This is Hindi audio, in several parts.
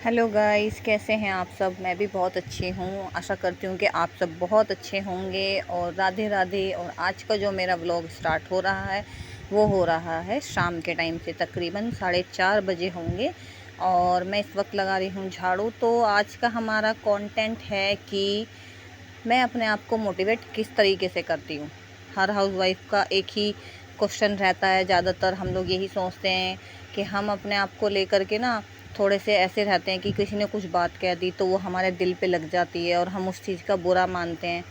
हेलो गाइस, कैसे हैं आप सब। मैं भी बहुत अच्छी हूँ। आशा करती हूँ कि आप सब बहुत अच्छे होंगे। और राधे राधे। और आज का जो मेरा व्लॉग स्टार्ट हो रहा है वो हो रहा है शाम के टाइम से, तकरीबन 4:30 बजे होंगे। और मैं इस वक्त लगा रही हूँ झाड़ू। तो आज का हमारा कंटेंट है कि मैं अपने आप को मोटिवेट किस तरीके से करती हूँ। हर हाउसवाइफ का एक ही क्वेश्चन रहता है। ज़्यादातर हम लोग यही सोचते हैं कि हम अपने आप को लेकर के ना थोड़े से ऐसे रहते हैं कि किसी ने कुछ बात कह दी तो वो हमारे दिल पे लग जाती है और हम उस चीज़ का बुरा मानते हैं।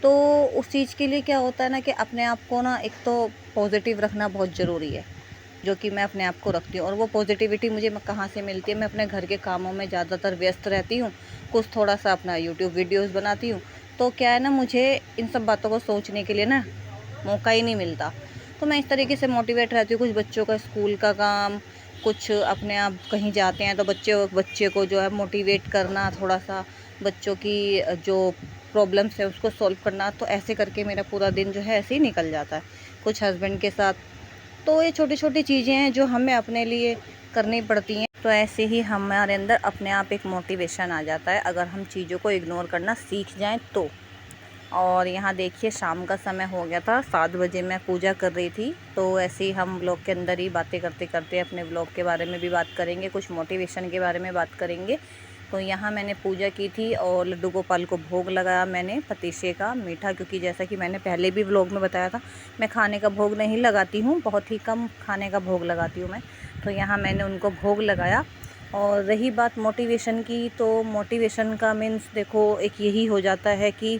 तो उस चीज़ के लिए क्या होता है ना कि अपने आप को ना एक तो पॉजिटिव रखना बहुत ज़रूरी है, जो कि मैं अपने आप को रखती हूँ। और वो पॉजिटिविटी मुझे कहाँ से मिलती है, मैं अपने घर के कामों में ज़्यादातर व्यस्त रहती हूँ। कुछ थोड़ा सा अपना यूट्यूब वीडियोज़ बनाती हूँ। तो क्या है ना, मुझे इन सब बातों को सोचने के लिए ना मौका ही नहीं मिलता। तो मैं इस तरीके से मोटिवेट रहती हूँ। कुछ बच्चों का स्कूल का काम, कुछ अपने आप कहीं जाते हैं तो बच्चे को जो है मोटिवेट करना, थोड़ा सा बच्चों की जो प्रॉब्लम्स है उसको सॉल्व करना। तो ऐसे करके मेरा पूरा दिन जो है ऐसे ही निकल जाता है। कुछ हस्बैंड के साथ। तो ये छोटी छोटी चीज़ें हैं जो हमें अपने लिए करनी पड़ती हैं। तो ऐसे ही हमारे अंदर अपने आप एक मोटिवेशन आ जाता है, अगर हम चीज़ों को इग्नोर करना सीख जाएं तो। और यहाँ देखिए शाम का समय हो गया था, 7 बजे मैं पूजा कर रही थी। तो ऐसे ही हम ब्लॉग के अंदर ही बातें करते करते अपने ब्लॉग के बारे में भी बात करेंगे, कुछ मोटिवेशन के बारे में बात करेंगे। तो यहाँ मैंने पूजा की थी और लड्डू गोपाल को भोग लगाया मैंने पतीशे का मीठा, क्योंकि जैसा कि मैंने पहले भी व्लॉग में बताया था, मैं खाने का भोग नहीं लगाती हूँ, बहुत ही कम खाने का भोग लगाती हूँ मैं। तो यहाँ मैंने उनको भोग लगाया। और रही बात मोटिवेशन की, तो मोटिवेशन का मीन्स देखो एक यही हो जाता है कि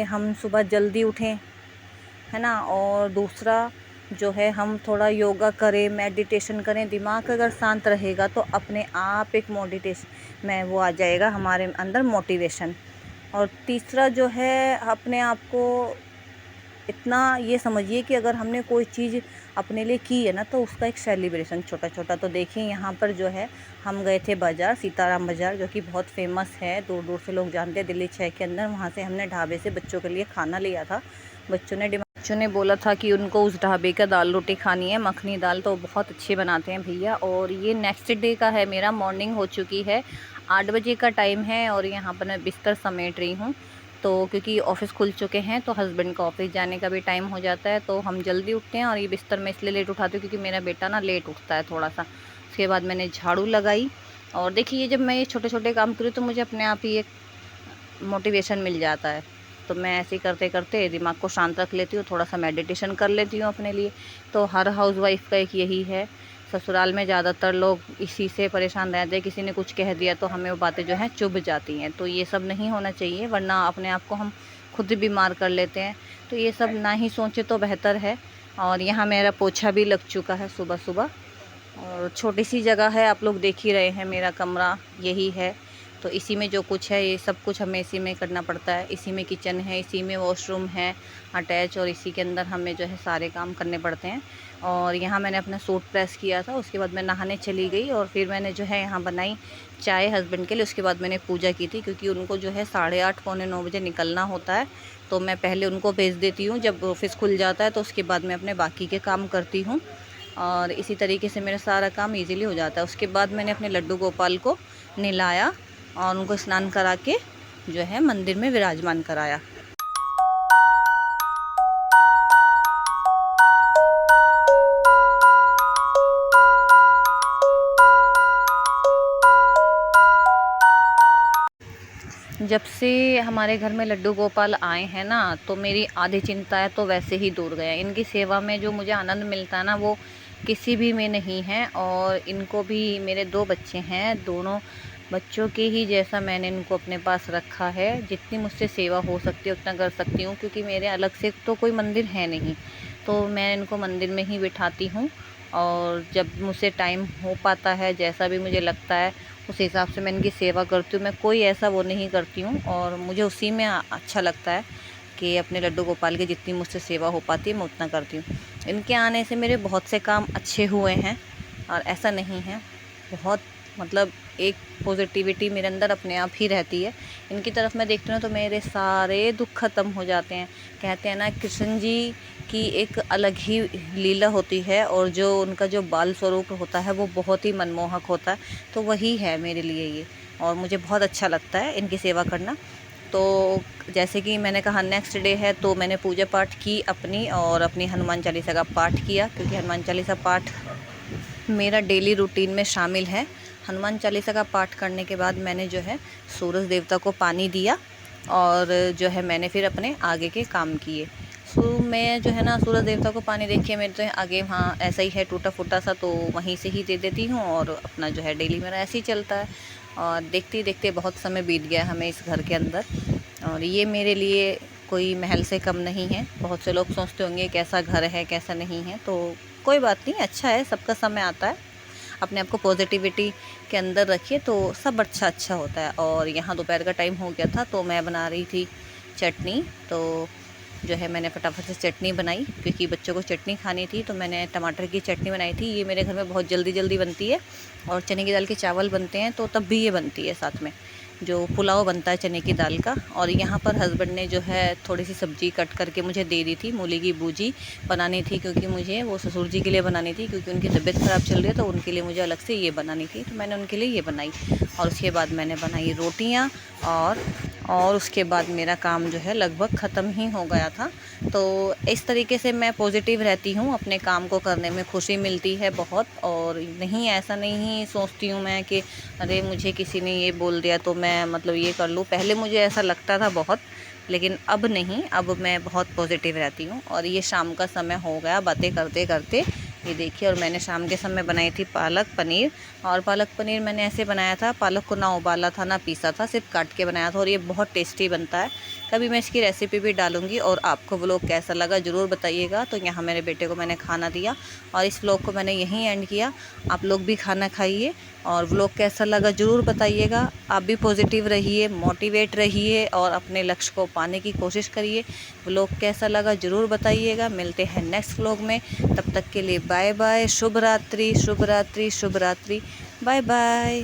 हम सुबह जल्दी उठें, है ना। और दूसरा जो है हम थोड़ा योगा करें, मेडिटेशन करें। दिमाग अगर शांत रहेगा तो अपने आप एक मोटिवेशन में वो आ जाएगा हमारे अंदर मोटिवेशन। और तीसरा जो है अपने आप को इतना ये समझिए कि अगर हमने कोई चीज़ अपने लिए की है ना तो उसका एक सेलिब्रेशन छोटा छोटा। तो देखिए यहाँ पर जो है हम गए थे बाज़ार, सीताराम बाज़ार, जो कि बहुत फेमस है, दूर दूर से लोग जानते हैं, दिल्ली 6 के अंदर। वहाँ से हमने ढाबे से बच्चों के लिए खाना लिया था। बच्चों ने बोला था कि उनको उस ढाबे का दाल रोटी खानी है, मखनी दाल, तो बहुत अच्छी बनाते हैं भैया। और ये नेक्स्ट डे का है मेरा, मॉर्निंग हो चुकी है, 8 बजे का टाइम है। और यहाँ पर मैं बिस्तर समेट रही हूँ। तो क्योंकि ऑफ़िस खुल चुके हैं तो हस्बैंड का ऑफ़िस जाने का भी टाइम हो जाता है, तो हम जल्दी उठते हैं। और ये बिस्तर मैं इसलिए लेट उठाती हूँ क्योंकि मेरा बेटा ना लेट उठता है थोड़ा सा। उसके बाद मैंने झाड़ू लगाई। और देखिए ये जब मैं ये छोटे छोटे काम करूँ तो मुझे अपने आप ही एक मोटिवेशन मिल जाता है। तो मैं ऐसे ही करते करते दिमाग को शांत रख लेती हूँ, थोड़ा सा मेडिटेशन कर लेती हूँ अपने लिए। तो हर हाउसवाइफ का एक यही है। ससुराल में ज़्यादातर लोग इसी से परेशान रहते हैं, किसी ने कुछ कह दिया तो हमें वो बातें जो हैं चुभ जाती हैं। तो ये सब नहीं होना चाहिए, वरना अपने आप को हम खुद बीमार कर लेते हैं। तो ये सब ना ही सोचे तो बेहतर है। और यहाँ मेरा पोछा भी लग चुका है सुबह सुबह। और छोटी सी जगह है, आप लोग देख ही रहे हैं, मेरा कमरा यही है। तो इसी में जो कुछ है ये सब कुछ हमें इसी में करना पड़ता है। इसी में किचन है, इसी में वॉशरूम है अटैच, और इसी के अंदर हमें जो है सारे काम करने पड़ते हैं। और यहाँ मैंने अपना सूट प्रेस किया था, उसके बाद मैं नहाने चली गई। और फिर मैंने जो है यहाँ बनाई चाय हस्बैंड के लिए। उसके बाद मैंने पूजा की थी, क्योंकि उनको जो है 8:30 पौने 9 बजे निकलना होता है। तो मैं पहले उनको भेज देती हूँ, जब ऑफिस खुल जाता है तो उसके बाद मैं अपने बाकी के काम करती हूँ। और इसी तरीके से मेरा सारा काम इजीली हो जाता है। उसके बाद मैंने अपने लड्डू गोपाल को नहलाया और उनको स्नान करा के जो है मंदिर में विराजमान कराया। जब से हमारे घर में लड्डू गोपाल आए हैं ना, तो मेरी आधी चिंताएं तो वैसे ही दूर गए। इनकी सेवा में जो मुझे आनंद मिलता है ना, वो किसी भी में नहीं है। और इनको भी, मेरे 2 बच्चे हैं, दोनों बच्चों के ही जैसा मैंने इनको अपने पास रखा है। जितनी मुझसे सेवा हो सकती है उतना कर सकती हूँ, क्योंकि मेरे अलग से तो कोई मंदिर है नहीं। तो मैं इनको मंदिर में ही बिठाती हूँ। और जब मुझसे टाइम हो पाता है, जैसा भी मुझे लगता है, उस हिसाब से मैं इनकी सेवा करती हूँ। मैं कोई ऐसा वो नहीं करती हूँ, और मुझे उसी में अच्छा लगता है कि अपने लड्डू गोपाल की जितनी मुझसे सेवा हो पाती है मैं उतना करती हूँ। इनके आने से मेरे बहुत से काम अच्छे हुए हैं, और ऐसा नहीं है, बहुत मतलब एक पॉजिटिविटी मेरे अंदर अपने आप ही रहती है। इनकी तरफ मैं देखती हूँ तो मेरे सारे दुख ख़त्म हो जाते हैं। कहते हैं ना कृष्ण जी की एक अलग ही लीला होती है और जो उनका जो बाल स्वरूप होता है वो बहुत ही मनमोहक होता है। तो वही है मेरे लिए ये, और मुझे बहुत अच्छा लगता है इनकी सेवा करना। तो जैसे कि मैंने कहा नेक्स्ट डे है, तो मैंने पूजा पाठ की अपनी, और अपनी हनुमान चालीसा का पाठ किया, क्योंकि हनुमान चालीसा पाठ मेरा डेली रूटीन में शामिल है। हनुमान चालीसा का पाठ करने के बाद मैंने जो है सूरज देवता को पानी दिया, और जो है मैंने फिर अपने आगे के काम किए। मैं जो है ना सूरज देवता को पानी देख के मेरे तो आगे वहाँ ऐसा ही है टूटा फूटा सा, तो वहीं से ही दे देती हूँ, और अपना जो है डेली मेरा ऐसे ही चलता है। और देखते देखते बहुत समय बीत गया हमें इस घर के अंदर, और ये मेरे लिए कोई महल से कम नहीं है। बहुत से लोग सोचते होंगे कैसा घर है कैसा नहीं है, तो कोई बात नहीं, अच्छा है, सबका समय आता है। अपने आप को पॉजिटिविटी के अंदर रखिए तो सब अच्छा होता है। और यहाँ दोपहर का टाइम हो गया था, तो मैं बना रही थी चटनी। तो जो है मैंने फटाफट से चटनी बनाई, क्योंकि बच्चों को चटनी खानी थी, तो मैंने टमाटर की चटनी बनाई थी। ये मेरे घर में बहुत जल्दी बनती है, और चने की दाल के चावल बनते हैं तो तब भी ये बनती है साथ में, जो पुलाव बनता है चने की दाल का। और यहाँ पर हस्बैंड ने जो है थोड़ी सी सब्ज़ी कट करके मुझे दे दी थी, मूली की भूजी बनानी थी, क्योंकि मुझे वो ससुर जी के लिए बनानी थी, क्योंकि उनकी तबीयत ख़राब चल रही है, तो उनके लिए मुझे अलग से ये बनानी थी, तो मैंने उनके लिए ये बनाई। और उसके बाद मैंने बनाई रोटियाँ, और उसके बाद मेरा काम जो है लगभग ख़त्म ही हो गया था। तो इस तरीके से मैं पॉजिटिव रहती हूँ, अपने काम को करने में खुशी मिलती है बहुत। और नहीं, ऐसा नहीं सोचती हूँ मैं कि अरे मुझे किसी ने ये बोल दिया तो मैं मतलब ये कर लूँ। पहले मुझे ऐसा लगता था बहुत, लेकिन अब नहीं, अब मैं बहुत पॉजिटिव रहती हूँ। और ये शाम का समय हो गया बातें करते करते, ये देखिए। और मैंने शाम के समय बनाई थी पालक पनीर, और पालक पनीर मैंने ऐसे बनाया था, पालक को ना उबाला था ना पीसा था, सिर्फ काट के बनाया था, और ये बहुत टेस्टी बनता है। कभी मैं इसकी रेसिपी भी डालूंगी, और आपको व्लॉग कैसा लगा ज़रूर बताइएगा। तो यहाँ मेरे बेटे को मैंने खाना दिया, और इस व्लॉग को मैंने यहीं एंड किया। आप लोग भी खाना खाइए, और व्लॉग कैसा लगा ज़रूर बताइएगा। आप भी पॉजिटिव रहिए, मोटिवेट रहिए, और अपने लक्ष्य को पाने की कोशिश करिए। व्लॉग कैसा लगा ज़रूर बताइएगा। मिलते हैं नेक्स्ट व्लॉग में, तब तक के लिए बाय बाय। शुभ रात्रि, शुभ रात्रि, शुभ रात्रि। Bye bye.